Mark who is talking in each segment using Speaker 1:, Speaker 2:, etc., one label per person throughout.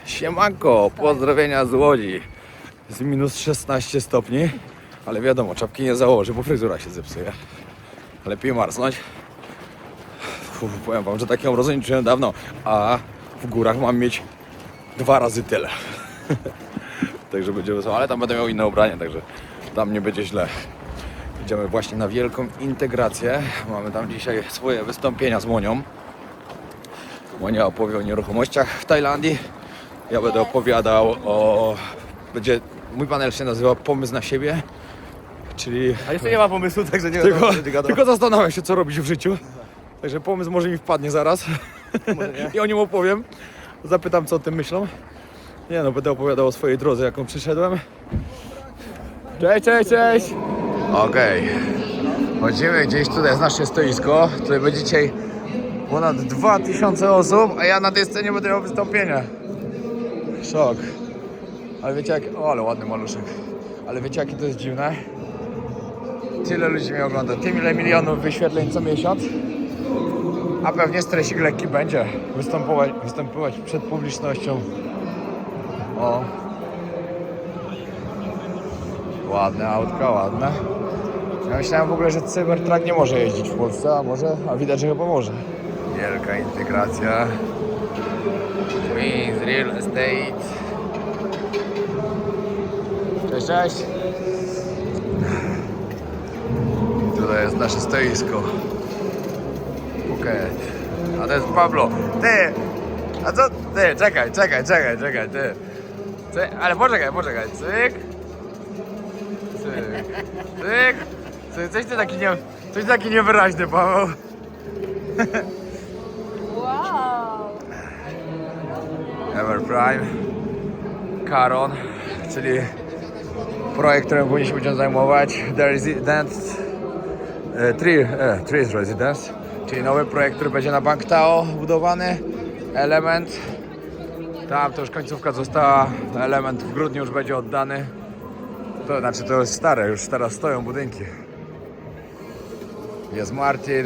Speaker 1: Siemanko, pozdrowienia z Łodzi. Z minus 16 stopni, ale wiadomo, czapki nie założy, bo fryzura się zepsuje. Lepiej marznąć. Powiem wam, że takiego mrozu nie czułem dawno, a w górach mam mieć 2 razy tyle. Także będzie wesoło, ale tam będę miał inne ubranie, także tam nie będzie źle. Idziemy właśnie na wielką integrację. Mamy tam dzisiaj swoje wystąpienia z Monią. Monia opowie o nieruchomościach w Tajlandii. Ja będę opowiadał o... Mój panel się nazywa Pomysł na siebie. Czyli...
Speaker 2: A jeszcze nie ma pomysłu, także nie wiadomo, co będzie gadał.
Speaker 1: Tylko zastanawiam się, co robić w życiu. Także pomysł może mi wpadnie zaraz. I o nim opowiem. Zapytam, co o tym myślą. Nie no, będę opowiadał o swojej drodze, jaką przyszedłem. Cześć, cześć, cześć! Okej. Chodzimy gdzieś, tutaj jest nasze stoisko. Tutaj będzie dzisiaj ponad 2000 osób, a ja na tej scenie będę miał wystąpienie. Szok. Ale wiecie jak... O, ale ładny maluszek. Ale wiecie jakie to jest dziwne? Tyle ludzi mnie ogląda, tyle milionów wyświetleń co miesiąc. A pewnie stresik lekki będzie. Występować przed publicznością. O. Ładne autka, ładne. Ja myślałem w ogóle, że Cybertruck nie może jeździć w Polsce, a może, a widać, że chyba może. Wielka integracja. Queens Real Estate. Cześć, cześć. Tutaj jest nasze stoisko. Phuket. A to jest Pablo. Ty! A co? Ty, czekaj, ty. Ale poczekaj. Cyk. Coś ty taki niewyraźny, Paweł.
Speaker 3: Wow!
Speaker 1: Everprime. Caron, czyli projekt, którym powinniśmy się zajmować. The Residence. Trees Residence, czyli nowy projekt, który będzie na Bang Tao budowany. Element. Tam to już końcówka została. Element w grudniu już będzie oddany. To znaczy to jest stare, już teraz stoją budynki. Jest Martin,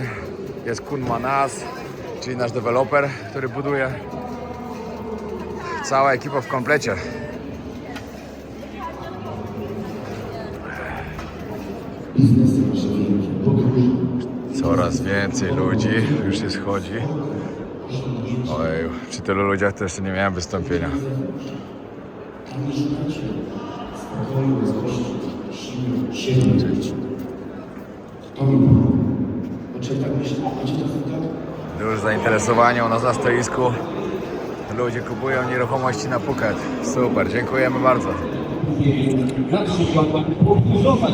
Speaker 1: jest Kun Manas, czyli nasz deweloper, który buduje. Cała ekipa w komplecie. Coraz więcej ludzi już się schodzi. Ojej, przy tylu ludziach to jeszcze nie miałem wystąpienia. Duże zainteresowanie u nas na stoisku. Ludzie kupują nieruchomości na Phuket. Super, dziękujemy bardzo.
Speaker 4: Na przykład powtórzować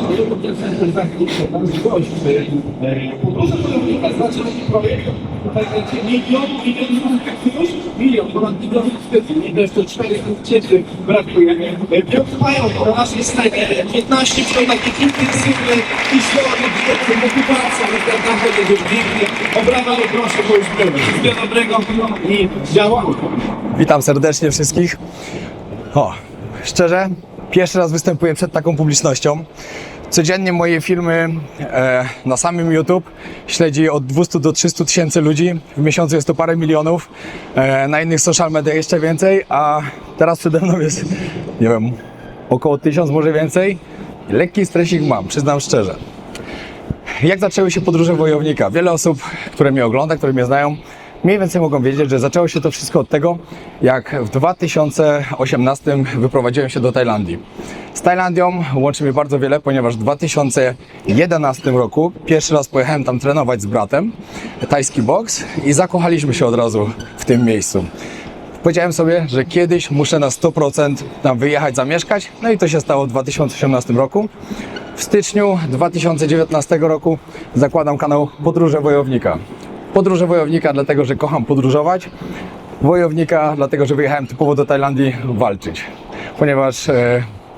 Speaker 4: podróże wojownika znaczy projekt. Tutaj będzie milionów ponad milion inwestycji. Jeszcze 4 ciepły brakuje. Piotr Mają na naszej scenie 15 takich intensywnych historii, motywacja, na będzie już pięknie. Obrawa, proszę, bo już było. Wszystkiego dobrego i działamy.
Speaker 2: Witam serdecznie wszystkich. Szczerze, pierwszy raz występuję przed taką publicznością. Codziennie moje filmy na samym YouTube śledzi od 200 do 300 tysięcy ludzi. W miesiącu jest to parę milionów. Na innych social mediach jeszcze więcej, a teraz przede mną jest, nie wiem, około 1000, może więcej. Lekki stresik mam, przyznam szczerze. Jak zaczęły się podróże wojownika? Wiele osób, które mnie ogląda, które mnie znają, mniej więcej mogą wiedzieć, że zaczęło się to wszystko od tego, jak w 2018 wyprowadziłem się do Tajlandii. Z Tajlandią łączy mnie bardzo wiele, ponieważ w 2011 roku pierwszy raz pojechałem tam trenować z bratem, tajski boks, i zakochaliśmy się od razu w tym miejscu. Powiedziałem sobie, że kiedyś muszę na 100% tam wyjechać, zamieszkać, no i to się stało w 2018 roku. W styczniu 2019 roku zakładam kanał Podróże Wojownika. Podróże Wojownika dlatego, że kocham podróżować. Wojownika dlatego, że wyjechałem typowo do Tajlandii walczyć. Ponieważ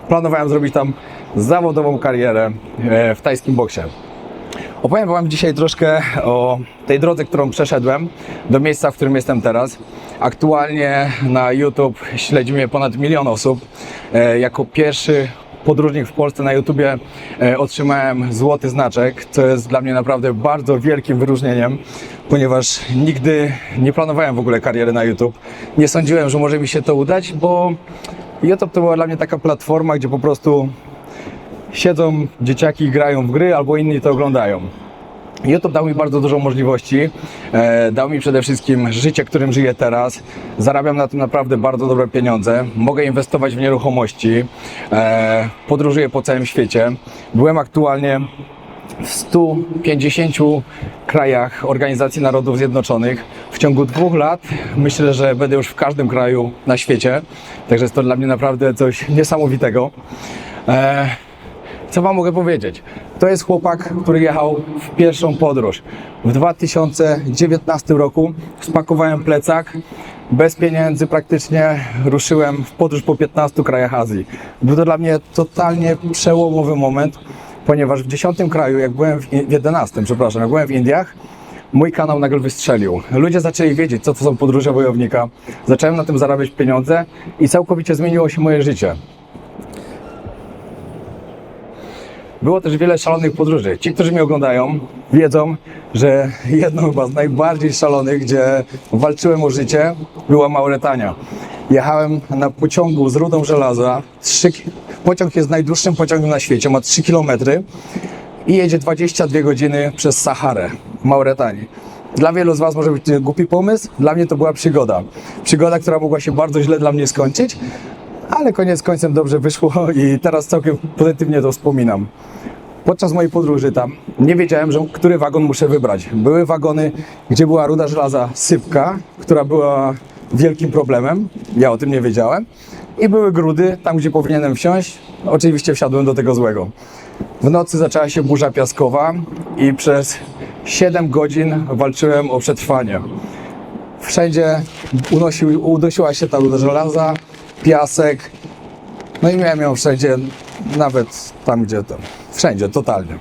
Speaker 2: planowałem zrobić tam zawodową karierę w tajskim boksie. Opowiem wam dzisiaj troszkę o tej drodze, którą przeszedłem do miejsca, w którym jestem teraz. Aktualnie na YouTube śledzi mnie ponad 1 000 000 osób. Jako pierwszy podróżnik w Polsce na YouTubie otrzymałem złoty znaczek, co jest dla mnie naprawdę bardzo wielkim wyróżnieniem, ponieważ nigdy nie planowałem w ogóle kariery na YouTube. Nie sądziłem, że może mi się to udać, bo YouTube to była dla mnie taka platforma, gdzie po prostu siedzą dzieciaki i grają w gry, albo inni to oglądają. YouTube dał mi bardzo dużo możliwości, dał mi przede wszystkim życie, którym żyję teraz. Zarabiam na tym naprawdę bardzo dobre pieniądze, mogę inwestować w nieruchomości, podróżuję po całym świecie. Byłem aktualnie w 150 krajach Organizacji Narodów Zjednoczonych. W ciągu 2 lat myślę, że będę już w każdym kraju na świecie, także jest to dla mnie naprawdę coś niesamowitego. Co wam mogę powiedzieć? To jest chłopak, który jechał w pierwszą podróż. W 2019 roku spakowałem plecak, bez pieniędzy praktycznie ruszyłem w podróż po 15 krajach Azji. Był to dla mnie totalnie przełomowy moment, ponieważ w 10 kraju, jak byłem w 11, przepraszam, jak byłem w Indiach, mój kanał nagle wystrzelił. Ludzie zaczęli wiedzieć, co to są podróże wojownika. Zacząłem na tym zarabiać pieniądze i całkowicie zmieniło się moje życie. Było też wiele szalonych podróży. Ci, którzy mnie oglądają, wiedzą, że jedną chyba z najbardziej szalonych, gdzie walczyłem o życie, była Mauretania. Jechałem na pociągu z rudą żelaza. Pociąg jest najdłuższym pociągiem na świecie, ma 3 km i jedzie 22 godziny przez Saharę w Mauretanii. Dla wielu z was może być to głupi pomysł, dla mnie to była przygoda. Przygoda, która mogła się bardzo źle dla mnie skończyć, ale koniec końcem dobrze wyszło i teraz całkiem pozytywnie to wspominam. Podczas mojej podróży tam nie wiedziałem, który wagon muszę wybrać. Były wagony, gdzie była ruda żelaza sypka, która była wielkim problemem, ja o tym nie wiedziałem. I były grudy, tam gdzie powinienem wsiąść, oczywiście wsiadłem do tego złego. W nocy zaczęła się burza piaskowa i przez 7 godzin walczyłem o przetrwanie. Wszędzie unosiła się ta ruda żelaza, piasek, no i miałem ją wszędzie, nawet tam gdzie to, wszędzie, totalnie.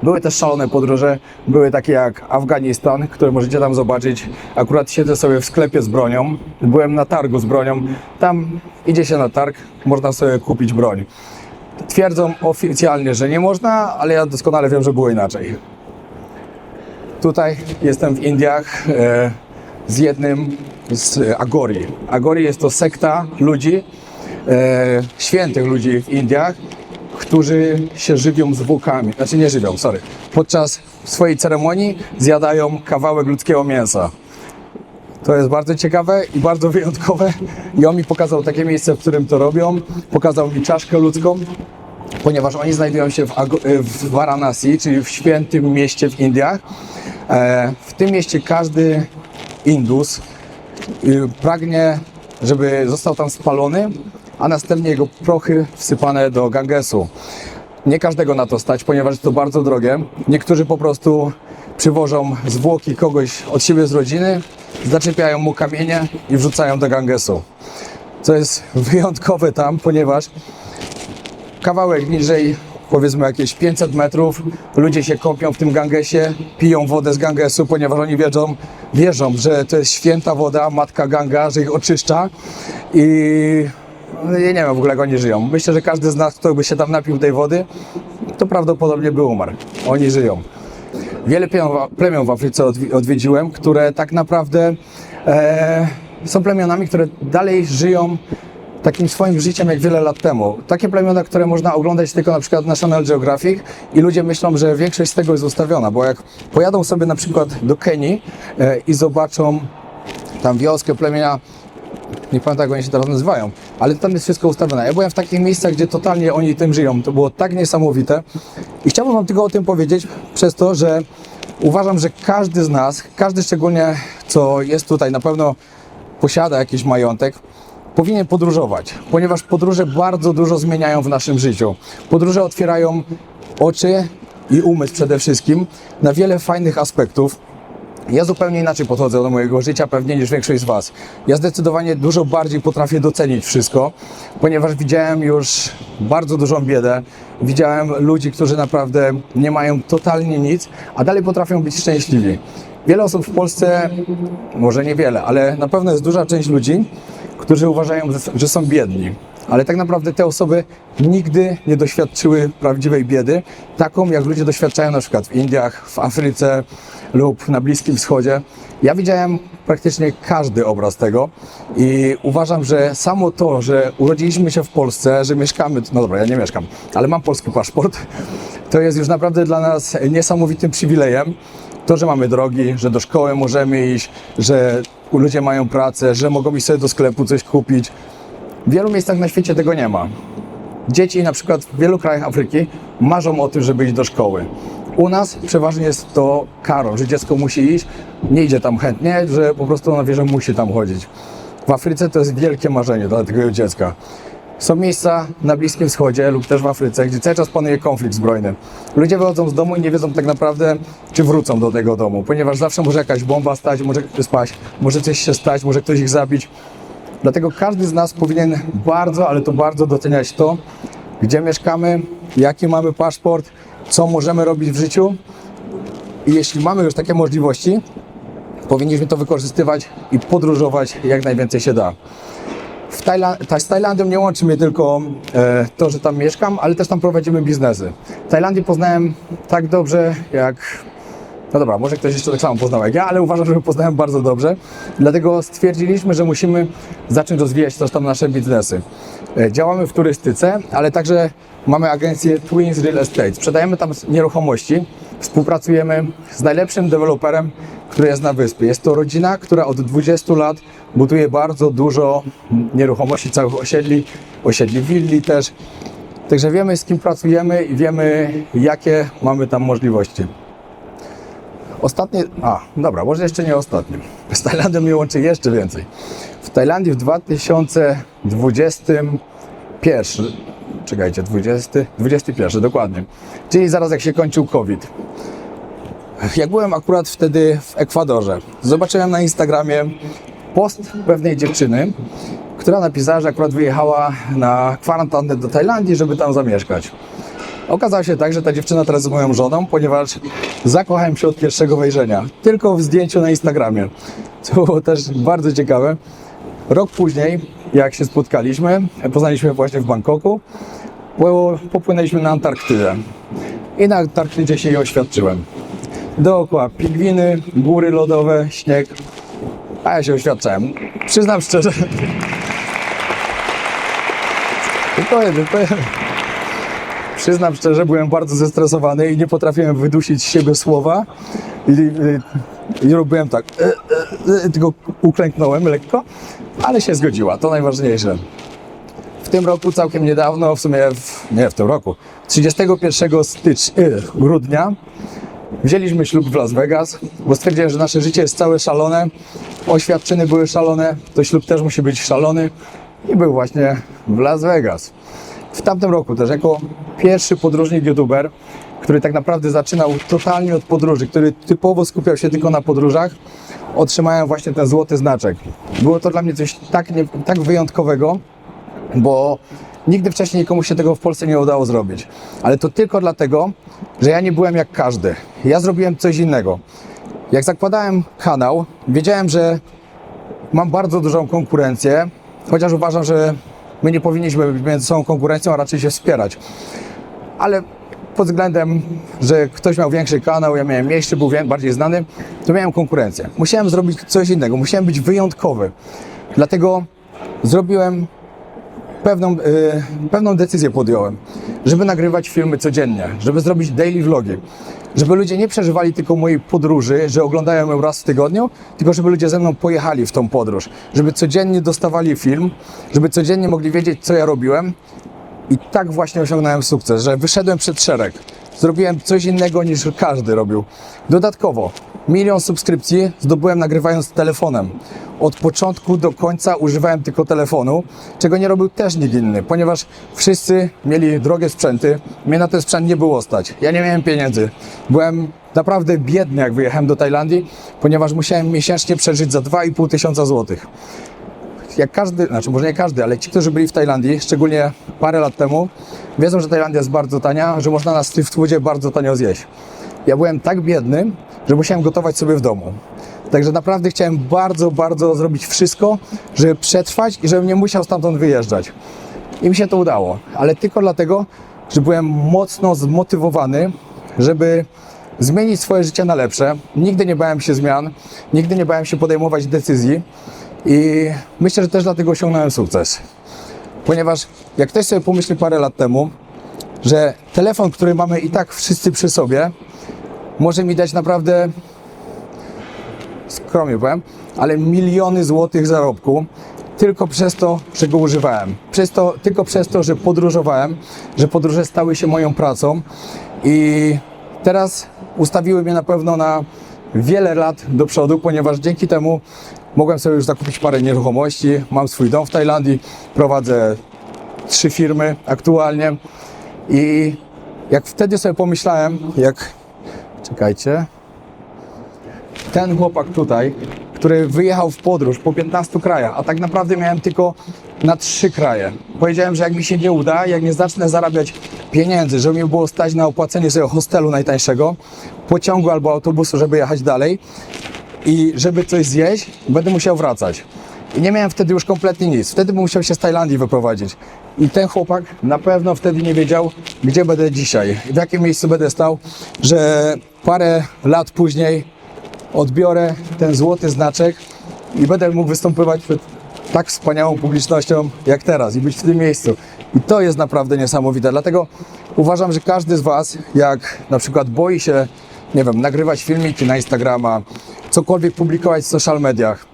Speaker 2: Były też szalone podróże, były takie jak Afganistan, które możecie tam zobaczyć. Akurat siedzę sobie w sklepie z bronią, byłem na targu z bronią, tam idzie się na targ, można sobie kupić broń. Twierdzą oficjalnie, że nie można, ale ja doskonale wiem, że było inaczej. Tutaj jestem w Indiach z jednym z Agori. Agori jest to sekta ludzi, świętych ludzi w Indiach, którzy się żywią zwłokami, znaczy nie żywią, sorry. Podczas swojej ceremonii zjadają kawałek ludzkiego mięsa. To jest bardzo ciekawe i bardzo wyjątkowe i on mi pokazał takie miejsce, w którym to robią. Pokazał mi czaszkę ludzką, ponieważ oni znajdują się w Varanasi, czyli w świętym mieście w Indiach. W tym mieście każdy Indus pragnie, żeby został tam spalony, a następnie jego prochy wsypane do Gangesu. Nie każdego na to stać, ponieważ jest to bardzo drogie. Niektórzy po prostu przywożą zwłoki kogoś od siebie z rodziny, zaczepiają mu kamienie i wrzucają do Gangesu. Co jest wyjątkowe tam, ponieważ kawałek niżej, powiedzmy jakieś 500 metrów, ludzie się kąpią w tym Gangesie, piją wodę z Gangesu, ponieważ oni wierzą, że to jest święta woda, matka Ganga, że ich oczyszcza i ja nie wiem w ogóle jak oni żyją. Myślę, że każdy z nas, kto by się tam napił tej wody, to prawdopodobnie by umarł. Oni żyją. Wiele plemion w Afryce odwiedziłem, które tak naprawdę są plemionami, które dalej żyją takim swoim życiem jak wiele lat temu. Takie plemiona, które można oglądać tylko na przykład National Geographic i ludzie myślą, że większość z tego jest ustawiona, bo jak pojadą sobie na przykład do Kenii i zobaczą tam wioskę, plemienia, nie pamiętam jak oni się teraz nazywają, ale tam jest wszystko ustawione. Ja byłem w takich miejscach, gdzie totalnie oni tym żyją. To było tak niesamowite i chciałbym wam tylko o tym powiedzieć przez to, że uważam, że każdy z nas, każdy szczególnie co jest tutaj, na pewno posiada jakiś majątek, powinien podróżować, ponieważ podróże bardzo dużo zmieniają w naszym życiu. Podróże otwierają oczy i umysł przede wszystkim na wiele fajnych aspektów. Ja zupełnie inaczej podchodzę do mojego życia pewnie niż większość z was. Ja zdecydowanie dużo bardziej potrafię docenić wszystko, ponieważ widziałem już bardzo dużą biedę. Widziałem ludzi, którzy naprawdę nie mają totalnie nic, a dalej potrafią być szczęśliwi. Wiele osób w Polsce, może niewiele, ale na pewno jest duża część ludzi, którzy uważają, że są biedni. ale tak naprawdę te osoby nigdy nie doświadczyły prawdziwej biedy, taką jak ludzie doświadczają na przykład w Indiach, w Afryce lub na Bliskim Wschodzie. Ja widziałem praktycznie każdy obraz tego i uważam, że samo to, że urodziliśmy się w Polsce, że mieszkamy, no dobra, ja nie mieszkam, ale mam polski paszport, to jest już naprawdę dla nas niesamowitym przywilejem. To, że mamy drogi, że do szkoły możemy iść, że ludzie mają pracę, że mogą iść sobie do sklepu coś kupić. W wielu miejscach na świecie tego nie ma. Dzieci na przykład w wielu krajach Afryki marzą o tym, żeby iść do szkoły. U nas przeważnie jest to karą, że dziecko musi iść, nie idzie tam chętnie, że po prostu ona wie, że musi tam chodzić. W Afryce to jest wielkie marzenie dla takiego dziecka. Są miejsca na Bliskim Wschodzie lub też w Afryce, gdzie cały czas panuje konflikt zbrojny. Ludzie wychodzą z domu i nie wiedzą tak naprawdę, czy wrócą do tego domu, ponieważ zawsze może jakaś bomba stać, może spaść, może coś się stać, może ktoś ich zabić. Dlatego każdy z nas powinien bardzo, ale to bardzo doceniać to, gdzie mieszkamy, jaki mamy paszport, co możemy robić w życiu. I jeśli mamy już takie możliwości, powinniśmy to wykorzystywać i podróżować jak najwięcej się da. Z Tajlandią nie łączy mnie tylko to, że tam mieszkam, ale też tam prowadzimy biznesy. Tajlandię poznałem tak dobrze jak... No dobra, może ktoś jeszcze tak samo poznał jak ja, ale uważam, że poznałem bardzo dobrze. Dlatego stwierdziliśmy, że musimy zacząć rozwijać też tam nasze biznesy. Działamy w turystyce, ale także mamy agencję Twins Real Estate. Sprzedajemy tam nieruchomości. Współpracujemy z najlepszym deweloperem, który jest na wyspie. Jest to rodzina, która od 20 lat buduje bardzo dużo nieruchomości, całych osiedli willi też. Także wiemy, z kim pracujemy i wiemy, jakie mamy tam możliwości. Ostatnie, dobra, może jeszcze nie ostatnie. Z Tajlandią mnie łączy jeszcze więcej. W Tajlandii w 2021, dokładnie, czyli zaraz jak się kończył COVID. Jak byłem akurat wtedy w Ekwadorze, zobaczyłem na Instagramie post pewnej dziewczyny, która napisała, że akurat wyjechała na kwarantannę do Tajlandii, żeby tam zamieszkać. Okazało się tak, że ta dziewczyna teraz jest moją żoną, ponieważ zakochałem się od pierwszego wejrzenia. Tylko w zdjęciu na Instagramie. To było też bardzo ciekawe. Rok później, jak się spotkaliśmy, poznaliśmy właśnie w Bangkoku, popłynęliśmy na Antarktydę. I na Antarktydzie się jej oświadczyłem. Dookoła pingwiny, góry lodowe, śnieg, a ja się oświadczałem. Przyznam szczerze, Przyznam szczerze, byłem bardzo zestresowany i nie potrafiłem wydusić z siebie słowa i robiłem tak, tylko uklęknąłem lekko, ale się zgodziła, to najważniejsze. W tym roku, całkiem niedawno, w sumie nie w tym roku, 31 grudnia wzięliśmy ślub w Las Vegas, bo stwierdziłem, że nasze życie jest całe szalone, oświadczyny były szalone, to ślub też musi być szalony i był właśnie w Las Vegas. W tamtym roku też jako pierwszy podróżnik youtuber, który tak naprawdę zaczynał totalnie od podróży, który typowo skupiał się tylko na podróżach, otrzymałem właśnie ten złoty znaczek. Było to dla mnie coś tak wyjątkowego, bo nigdy wcześniej nikomu się tego w Polsce nie udało zrobić. Ale to tylko dlatego, że ja nie byłem jak każdy. Ja zrobiłem coś innego. Jak zakładałem kanał, wiedziałem, że mam bardzo dużą konkurencję, chociaż uważam, że my nie powinniśmy być między sobą konkurencją, a raczej się wspierać. Ale pod względem, że ktoś miał większy kanał, ja miałem mniejszy, był bardziej znany, to miałem konkurencję. Musiałem zrobić coś innego, musiałem być wyjątkowy. Dlatego zrobiłem pewną decyzję podjąłem, żeby nagrywać filmy codziennie, żeby zrobić daily vlogi, żeby ludzie nie przeżywali tylko mojej podróży, że oglądają ją raz w tygodniu, tylko żeby ludzie ze mną pojechali w tą podróż, żeby codziennie dostawali film, żeby codziennie mogli wiedzieć, co ja robiłem. I tak właśnie osiągnąłem sukces, że wyszedłem przed szereg. Zrobiłem coś innego niż każdy robił. Dodatkowo 1 000 000 subskrypcji zdobyłem nagrywając telefonem. Od początku do końca używałem tylko telefonu, czego nie robił też nikt inny, ponieważ wszyscy mieli drogie sprzęty, mnie na ten sprzęt nie było stać. Ja nie miałem pieniędzy. Byłem naprawdę biedny, jak wyjechałem do Tajlandii, ponieważ musiałem miesięcznie przeżyć za 2500 złotych. Jak każdy, znaczy może nie każdy, ale ci, którzy byli w Tajlandii, szczególnie parę lat temu, wiedzą, że Tajlandia jest bardzo tania, że można na street foodzie bardzo tanio zjeść. Ja byłem tak biedny, że musiałem gotować sobie w domu. Także naprawdę chciałem bardzo zrobić wszystko, żeby przetrwać i żebym nie musiał stamtąd wyjeżdżać. I mi się to udało, ale tylko dlatego, że byłem mocno zmotywowany, żeby zmienić swoje życie na lepsze. Nigdy nie bałem się zmian, nigdy nie bałem się podejmować decyzji i myślę, że też dlatego osiągnąłem sukces. Ponieważ jak ktoś sobie pomyśli parę lat temu, że telefon, który mamy i tak wszyscy przy sobie, może mi dać naprawdę, skromnie powiem, ale miliony złotych zarobku, tylko przez to, że go używałem. Tylko przez to, że podróżowałem, że podróże stały się moją pracą i teraz ustawiły mnie na pewno na wiele lat do przodu, ponieważ dzięki temu mogłem sobie już zakupić parę nieruchomości, mam swój dom w Tajlandii, prowadzę 3 firmy aktualnie i jak wtedy sobie pomyślałem, czekajcie, ten chłopak tutaj, który wyjechał w podróż po 15 krajach, a tak naprawdę miałem tylko na 3 kraje. Powiedziałem, że jak mi się nie uda, jak nie zacznę zarabiać pieniędzy, żeby mi było stać na opłacenie sobie hostelu najtańszego, pociągu albo autobusu, żeby jechać dalej i żeby coś zjeść, będę musiał wracać. I nie miałem wtedy już kompletnie nic. Wtedy bym musiał się z Tajlandii wyprowadzić. I ten chłopak na pewno wtedy nie wiedział, gdzie będę dzisiaj, w jakim miejscu będę stał, że parę lat później odbiorę ten złoty znaczek i będę mógł występować przed tak wspaniałą publicznością jak teraz i być w tym miejscu. I to jest naprawdę niesamowite. Dlatego uważam, że każdy z Was, jak na przykład boi się, nie wiem, nagrywać filmiki na Instagrama, cokolwiek publikować w social mediach,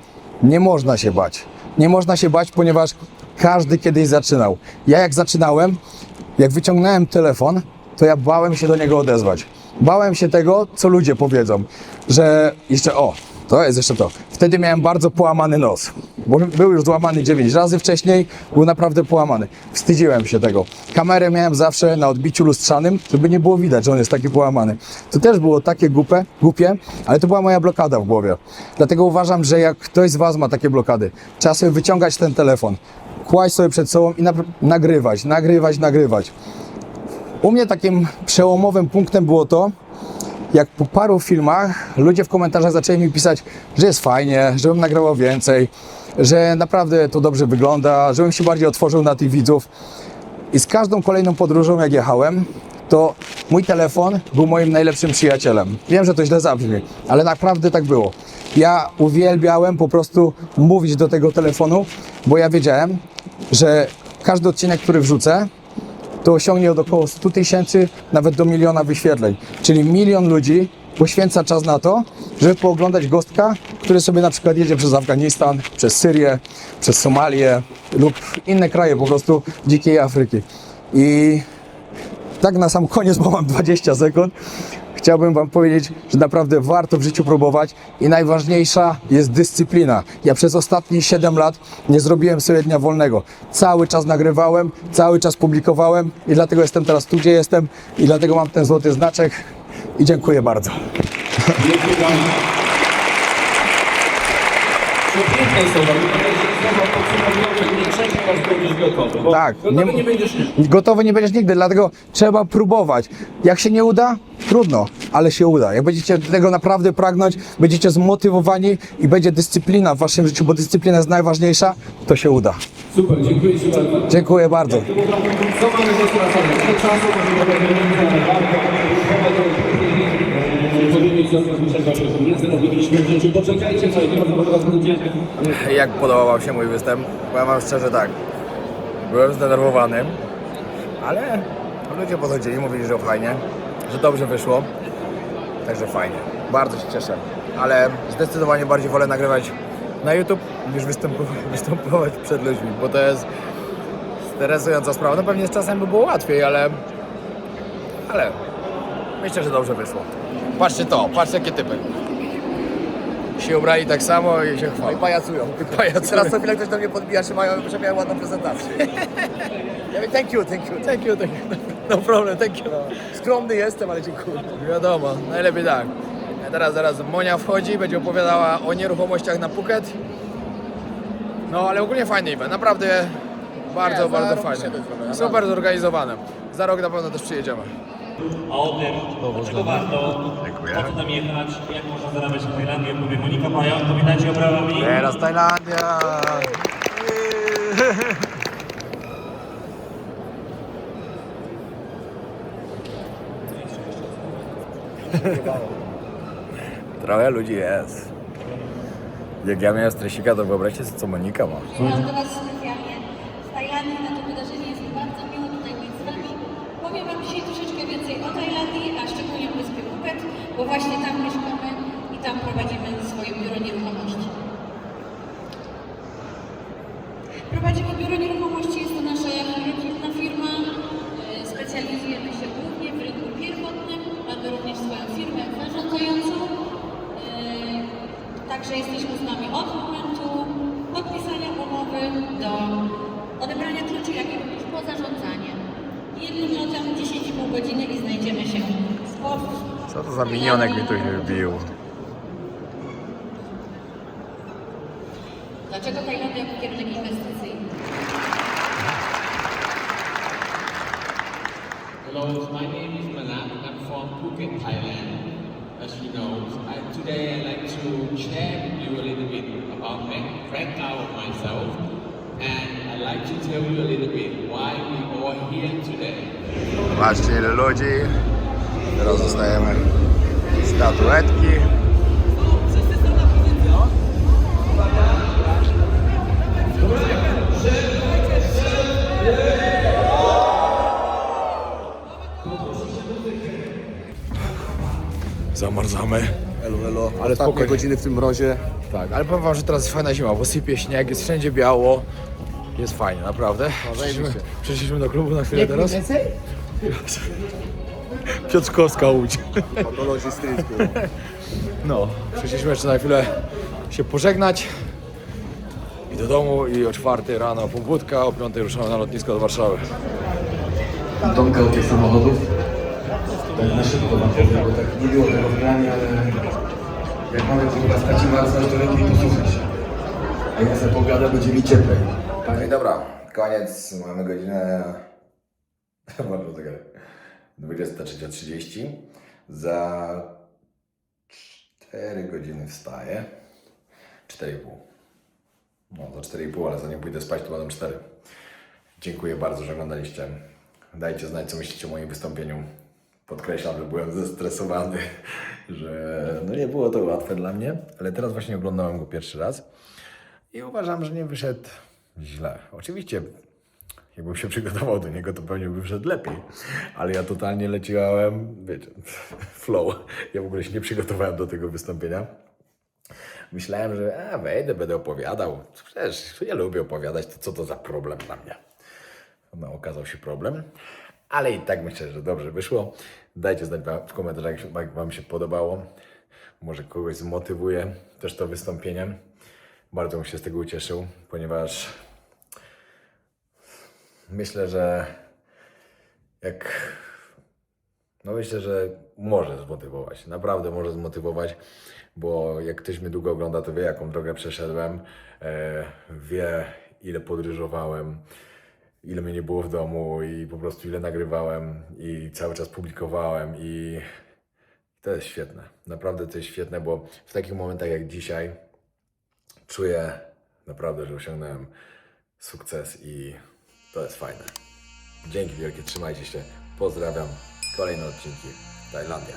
Speaker 2: nie można się bać. Nie można się bać, ponieważ każdy kiedyś zaczynał. Ja jak zaczynałem, jak wyciągnąłem telefon, to ja bałem się do niego odezwać. Bałem się tego, co ludzie powiedzą, że jeszcze, to jest jeszcze to. Wtedy miałem bardzo połamany nos, bo był już złamany 9 razy wcześniej, był naprawdę połamany. Wstydziłem się tego. Kamerę miałem zawsze na odbiciu lustrzanym, żeby nie było widać, że on jest taki połamany. To też było takie głupie, ale to była moja blokada w głowie. Dlatego uważam, że jak ktoś z Was ma takie blokady, trzeba sobie wyciągać ten telefon, kłaść sobie przed sobą i nagrywać. U mnie takim przełomowym punktem było to, jak po paru filmach ludzie w komentarzach zaczęli mi pisać, że jest fajnie, żebym nagrywał więcej, że naprawdę to dobrze wygląda, żebym się bardziej otworzył na tych widzów. I z każdą kolejną podróżą, jak jechałem, to mój telefon był moim najlepszym przyjacielem. Wiem, że to źle zabrzmi, ale naprawdę tak było. Ja uwielbiałem po prostu mówić do tego telefonu, bo ja wiedziałem, że każdy odcinek, który wrzucę, to osiągnie od około 100 000, nawet do 1 000 000 wyświetleń. Czyli 1 000 000 ludzi poświęca czas na to, żeby pooglądać Gostka, który sobie na przykład jedzie przez Afganistan, przez Syrię, przez Somalię lub inne kraje po prostu dzikiej Afryki. I tak na sam koniec, bo mam 20 sekund, chciałbym Wam powiedzieć, że naprawdę warto w życiu próbować i najważniejsza jest dyscyplina. Ja przez ostatnie 7 lat nie zrobiłem sobie dnia wolnego. Cały czas nagrywałem, cały czas publikowałem i dlatego jestem teraz tu, gdzie jestem i dlatego mam ten złoty znaczek i dziękuję bardzo.
Speaker 4: Dziękuję bardzo. Przepiękne słowa. Słowa podsumowujące, nie czekaj, aż będziesz gotowy. Bo
Speaker 2: Tak,
Speaker 4: gotowy nie będziesz nigdy.
Speaker 2: gotowy nie będziesz nigdy, dlatego trzeba próbować. Jak się nie uda, trudno, ale się uda. Jak będziecie tego naprawdę pragnąć, będziecie zmotywowani i będzie dyscyplina w Waszym życiu, bo dyscyplina jest najważniejsza, to się uda.
Speaker 4: Super, dziękuję Ci bardzo.
Speaker 2: Dziękuję bardzo.
Speaker 4: Co mamy do stracenia? Ile czasu możemy powiedzieć, co zrobiliśmy w życiu. Poczekajcie, co nie ma was ludzie.
Speaker 2: Jak podobał Wam się mój występ? Powiem Wam szczerze tak, byłem zdenerwowany, ale ludzie podchodzili, mówili, że fajnie, że dobrze wyszło, także fajnie, bardzo się cieszę, ale zdecydowanie bardziej wolę nagrywać na YouTube niż występować przed ludźmi, bo to jest stresująca sprawa. No pewnie z czasem by było łatwiej, ale myślę, że dobrze wyszło. Patrzcie to, patrzcie jakie typy. Się ubrali tak samo i się chwalą. I pajacują. Teraz co chwilę ktoś do mnie podbija, że miałem ładną prezentację. Ja mówię, thank you. No problem, thank you. Skromny jestem, ale dziękuję. Wiadomo, najlepiej tak. Zaraz Monia wchodzi, będzie opowiadała o nieruchomościach na Phuket. No ale ogólnie fajny event, naprawdę bardzo fajny. Super zorganizowane. Za rok na pewno też przyjedziemy.
Speaker 3: A o tym, dlaczego warto, po co tam jechać, jak można zarabiać na Tajlandię, powie Monika Pająk, powitajcie obrawami.
Speaker 2: Teraz Tajlandia!
Speaker 1: Trochę ludzi jest. Jak ja miałem stresika, to wyobraźcie sobie, co Monika ma.
Speaker 5: Przyjechałam do Was specjalnie z Tajlandii na to wydarzenie. Jest mi bardzo miło tutaj być z Wami. Powiem Wam dzisiaj troszeczkę więcej o Tajlandii, a szczególnie o wyspie Phuket, bo właśnie tam mieszkamy i tam prowadzimy swoje biuro nieruchomości. Prowadzimy biuro nieruchomości, jest to nasza rodzinna firma. Specjalizujemy się głównie w rynku pierwotnym. Mamy również swoją firmę zarządzającą. Także jesteśmy z Wami od momentu podpisania umowy do odebrania kluczy, jak i również po zarządzanie. Jednym lotem 10,5 godziny i znajdziemy się z powrotem.
Speaker 1: Co to za minionek mi tu się wbił?
Speaker 5: Dlaczego Tajlandia jako kierunek inwestycyjny?
Speaker 6: Hello, my name is Malan. I'm from Phuket, Thailand. As you know, today I'd like to share with you a little bit about background of myself, and I'd like to tell you a little bit why we are here today.
Speaker 2: Zobaczcie ile ludzi. Teraz dostajemy statuetki.
Speaker 1: Zamarzamy.
Speaker 2: Elo,
Speaker 1: Ale spokojnie.
Speaker 2: godziny w tym mrozie.
Speaker 1: Tak, ale powiem wam, że teraz jest fajna zima, bo sypie śnieg, jest wszędzie biało. Jest fajnie, naprawdę. Przyszliśmy do klubu na chwilę teraz. Piotrkowska Łódź.
Speaker 2: Patologii streetku.
Speaker 1: No, przyszliśmy jeszcze na chwilę się pożegnać. I do domu i o 4 rano pobudka, o 5 ruszamy na lotnisko do Warszawy.
Speaker 7: Tomka od tych samochodów. Tak na szybko wam powiem, bo tak nie było tego w planie, ale jak mamy kurwa straci wartość, to lepiej posłuchać się. A ja sobie pogadę, będzie mi cieplej.
Speaker 2: No i dobra, koniec. Mamy godzinę... Bardzo czekaj. 23:30. Za 4 godziny wstaję. 4,5. No, za 4,5, ale zanim pójdę spać, to będą 4. Dziękuję bardzo, że oglądaliście. Dajcie znać, co myślicie o moim wystąpieniu. Podkreślam, że byłem zestresowany, że no nie było to łatwe dla mnie, ale teraz właśnie oglądałem go pierwszy raz i uważam, że nie wyszedł źle. Oczywiście, jakbym się przygotował do niego, to pewnie by wyszedł lepiej, ale ja totalnie leciałem, wiecie, flow. Ja w ogóle się nie przygotowałem do tego wystąpienia. Myślałem, że wejdę, będę opowiadał. Przecież ja lubię opowiadać, to co to za problem dla mnie. No, okazał się problem, ale i tak myślę, że dobrze wyszło. Dajcie znać w komentarzach, jak Wam się podobało. Może kogoś zmotywuje też to wystąpienie. Bardzo bym się z tego ucieszył, ponieważ myślę, że myślę, że może zmotywować. Naprawdę może zmotywować, bo jak ktoś mnie długo ogląda, to wie, jaką drogę przeszedłem. Wie, ile podróżowałem, ile mnie nie było w domu i po prostu ile nagrywałem i cały czas publikowałem i to jest świetne. Naprawdę to jest świetne, bo w takich momentach jak dzisiaj czuję naprawdę, że osiągnąłem sukces i to jest fajne. Dzięki wielkie, trzymajcie się, pozdrawiam. Kolejne odcinki Tajlandia.